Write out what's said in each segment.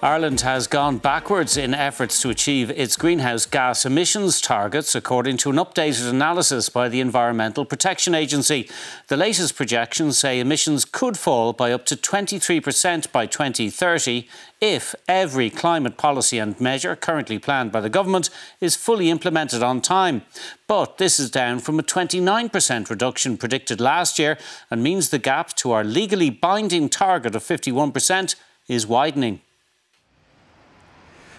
Ireland has gone backwards in efforts to achieve its greenhouse gas emissions targets, according to an updated analysis by the Environmental Protection Agency. The latest projections say emissions could fall by up to 23% by 2030 if every climate policy and measure currently planned by the government is fully implemented on time. But this is down from a 29% reduction predicted last year and means the gap to our legally binding target of 51% is widening.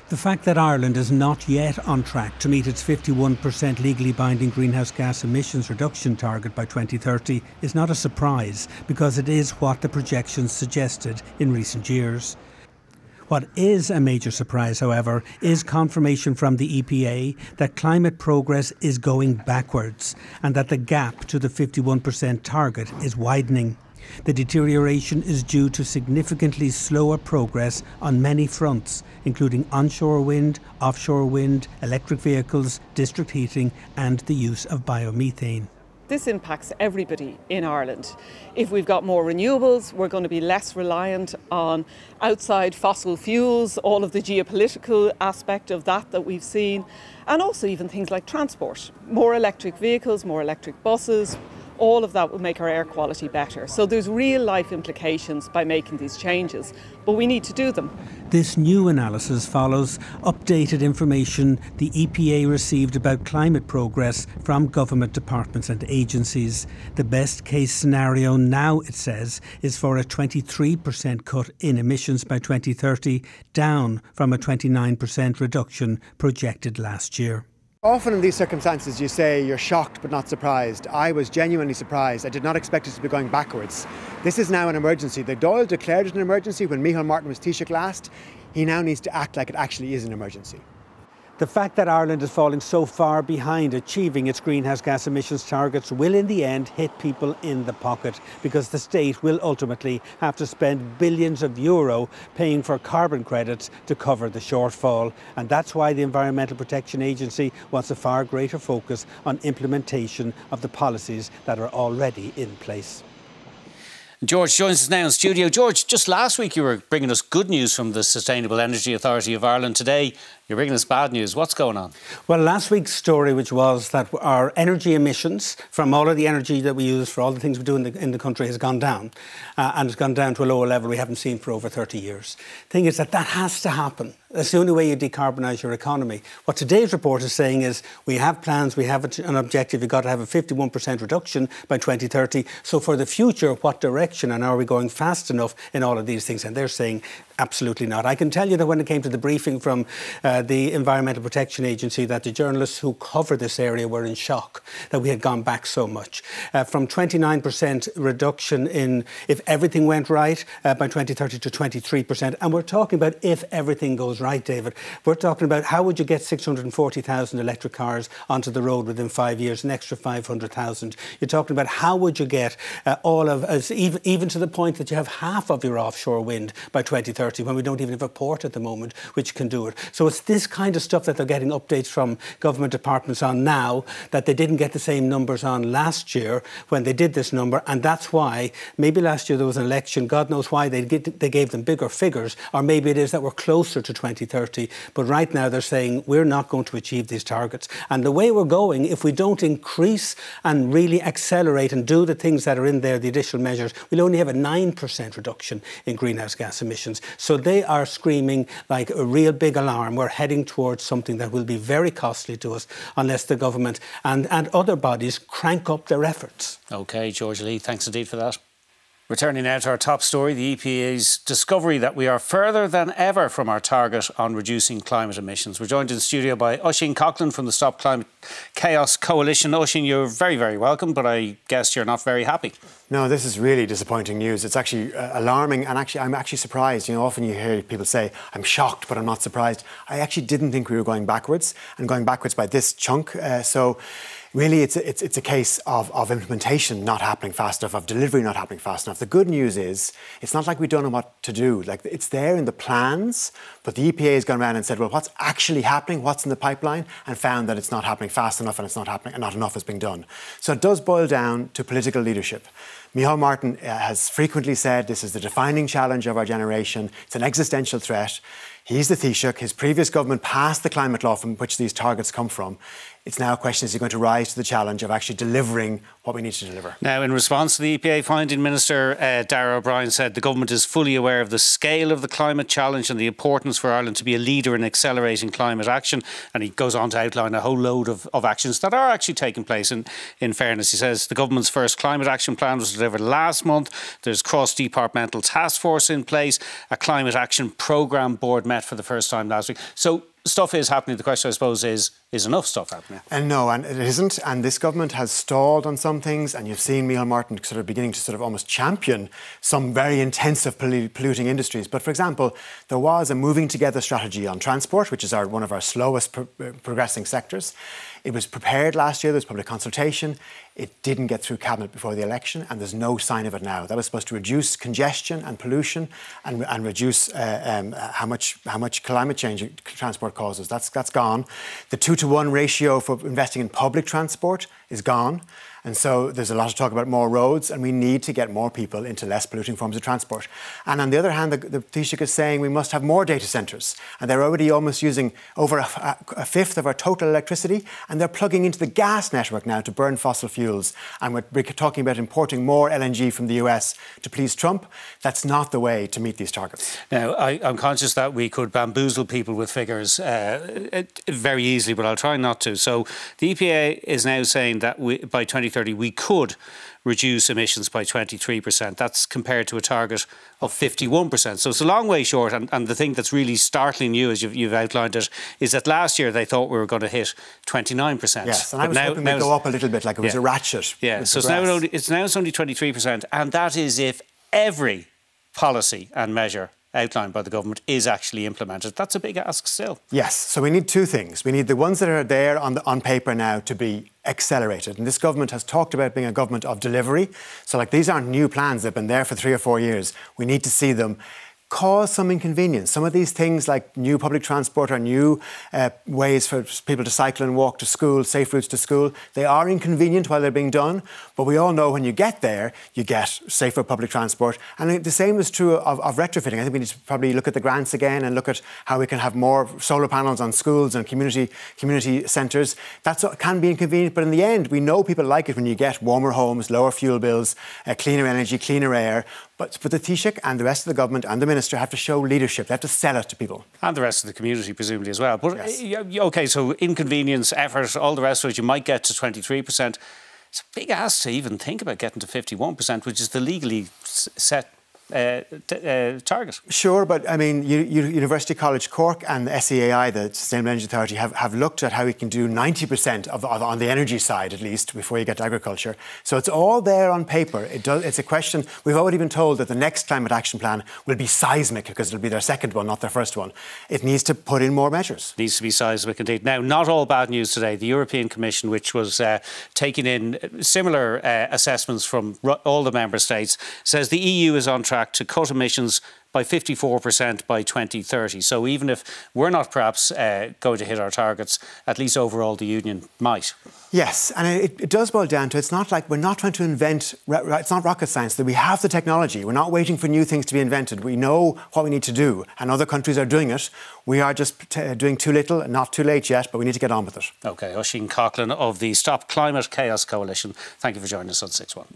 The fact that Ireland is not yet on track to meet its 51% legally binding greenhouse gas emissions reduction target by 2030 is not a surprise, because it is what the projections suggested in recent years. What is a major surprise, however, is confirmation from the EPA that climate progress is going backwards and that the gap to the 51% target is widening. The deterioration is due to significantly slower progress on many fronts, including onshore wind, offshore wind, electric vehicles, district heating and the use of biomethane. This impacts everybody in Ireland. If we've got more renewables, we're going to be less reliant on outside fossil fuels, all of the geopolitical aspect of that we've seen, and also even things like transport. More electric vehicles, more electric buses, all of that will make our air quality better. So there's real life implications by making these changes, but we need to do them. This new analysis follows updated information the EPA received about climate progress from government departments and agencies. The best case scenario now, it says, is for a 23% cut in emissions by 2030, down from a 29% reduction projected last year. Often in these circumstances you say you're shocked but not surprised. I was genuinely surprised. I did not expect us to be going backwards. This is now an emergency. The Dáil declared it an emergency when Micheál Martin was Taoiseach last. He now needs to act like it actually is an emergency. The fact that Ireland is falling so far behind achieving its greenhouse gas emissions targets will in the end hit people in the pocket, because the state will ultimately have to spend billions of euro paying for carbon credits to cover the shortfall. And that's why the Environmental Protection Agency wants a far greater focus on implementation of the policies that are already in place. George joins us now in studio. George, just last week you were bringing us good news from the Sustainable Energy Authority of Ireland. Today you're bringing us bad news. What's going on? Well, last week's story, which was that our energy emissions from all of the energy that we use for all the things we do in the country has gone down. And it's gone down to a lower level we haven't seen for over 30 years. The thing is that has to happen. That's the only way you decarbonise your economy. What today's report is saying is we have plans, we have an objective, you've got to have a 51% reduction by 2030. So for the future, what direction, and are we going fast enough in all of these things? And they're saying absolutely not. I can tell you that when it came to the briefing from the Environmental Protection Agency, that the journalists who cover this area were in shock that we had gone back so much. From 29% reduction in, if everything went right, by 2030 to 23%. And we're talking about if everything goes right, David. We're talking about how would you get 640,000 electric cars onto the road within 5 years, an extra 500,000. You're talking about how would you get all of us, even to the point that you have half of your offshore wind by 2030, when we don't even have a port at the moment which can do it. So it's this kind of stuff that they're getting updates from government departments on now that they didn't get the same numbers on last year when they did this number. And that's why maybe last year there was an election, God knows why they gave them bigger figures, or maybe it is that we're closer to 2030. But right now they're saying we're not going to achieve these targets. And the way we're going, if we don't increase and really accelerate and do the things that are in there, the additional measures, we'll only have a 9% reduction in greenhouse gas emissions. So they are screaming like a real big alarm. We're heading towards something that will be very costly to us unless the government and other bodies crank up their efforts. OK, George Lee, thanks indeed for that. Returning now to our top story, the EPA's discovery that we are further than ever from our target on reducing climate emissions. We're joined in studio by Oisín Coughlin from the Stop Climate Chaos Coalition. Oisín, you're very, very welcome, but I guess you're not very happy. No, this is really disappointing news. It's actually alarming, and I'm actually surprised. You know, often you hear people say, I'm shocked, but I'm not surprised. I actually didn't think we were going backwards, and going backwards by this chunk. So really, it's a case of implementation not happening fast enough, of delivery not happening fast enough. The good news is, it's not like we don't know what to do. Like, it's there in the plans, but the EPA has gone around and said, well, what's actually happening, what's in the pipeline, and found that it's not happening fast enough and it's not happening, and not enough is being done. So it does boil down to political leadership. Micheál Martin has frequently said this is the defining challenge of our generation. It's an existential threat. He's the Taoiseach. His previous government passed the climate law from which these targets come from. It's now a question, is he going to rise to the challenge of actually delivering what we need to deliver? Now, in response to the EPA finding, Minister Darragh O'Brien said the government is fully aware of the scale of the climate challenge and the importance for Ireland to be a leader in accelerating climate action. And he goes on to outline a whole load of actions that are actually taking place. In fairness, he says the government's first climate action plan was delivered last month. There's cross-departmental task force in place. A climate action programme board met for the first time last week. So stuff is happening. The question, I suppose, is enough stuff happening? And no, and it isn't. And this government has stalled on some things. And you've seen Micheál Martin sort of beginning to sort of almost champion some very intensive polluting industries. But for example, there was a moving together strategy on transport, which is one of our slowest progressing sectors. It was prepared last year. There was public consultation. It didn't get through Cabinet before the election, and there's no sign of it now. That was supposed to reduce congestion and pollution and reduce how much climate change transport causes. That's gone. The 2-to-1 ratio for investing in public transport is gone. And so there's a lot of talk about more roads, and we need to get more people into less polluting forms of transport. And on the other hand, the Taoiseach is saying we must have more data centres. And they're already almost using over a fifth of our total electricity, and they're plugging into the gas network now to burn fossil fuels. And we're talking about importing more LNG from the US to please Trump. That's not the way to meet these targets. Now, I'm conscious that we could bamboozle people with figures very easily, but I'll try not to. So the EPA is now saying that by 2030, we could reduce emissions by 23%. That's compared to a target of 51%. So it's a long way short. And the thing that's really startling you, as you've outlined it, is that last year they thought we were going to hit 29%. Yes, and I was hoping we'd go up a little bit, like it was a ratchet. Yeah, so it's now only 23%. And that is if every policy and measure outlined by the government is actually implemented. That's a big ask still. Yes, so we need two things. We need the ones that are there on paper now to be accelerated. And this government has talked about being a government of delivery. So like these aren't new plans, they've been there for 3 or 4 years. We need to see them cause some inconvenience. Some of these things like new public transport or new ways for people to cycle and walk to school, safe routes to school, they are inconvenient while they're being done. But we all know when you get there, you get safer public transport. And the same is true of retrofitting. I think we need to probably look at the grants again and look at how we can have more solar panels on schools and community centres. That can be inconvenient, but in the end, we know people like it when you get warmer homes, lower fuel bills, cleaner energy, cleaner air. But the Taoiseach and the rest of the government and the Minister have to show leadership. They have to sell it to people. And the rest of the community, presumably, as well. But, yes. OK, so inconvenience, effort, all the rest of it, you might get to 23%. It's a big ask to even think about getting to 51%, which is the legally set target. Sure, but I mean, University College Cork and the SEAI, the Sustainable Energy Authority, have looked at how we can do 90% on the energy side, at least, before you get to agriculture. So it's all there on paper. It's a question. We've already been told that the next climate action plan will be seismic because it'll be their second one, not their first one. It needs to put in more measures. Needs to be seismic indeed. Now, not all bad news today. The European Commission, which was taking in similar assessments from all the member states, says the EU is on track to cut emissions by 54% by 2030. So even if we're not perhaps going to hit our targets, at least overall the Union might. Yes, and it does boil down to, it's not like we're not trying to invent, it's not rocket science, that we have the technology. We're not waiting for new things to be invented. We know what we need to do, and other countries are doing it. We are just doing too little and not too late yet, but we need to get on with it. OK, Oisin Coughlan of the Stop Climate Chaos Coalition, thank you for joining us on 6-1.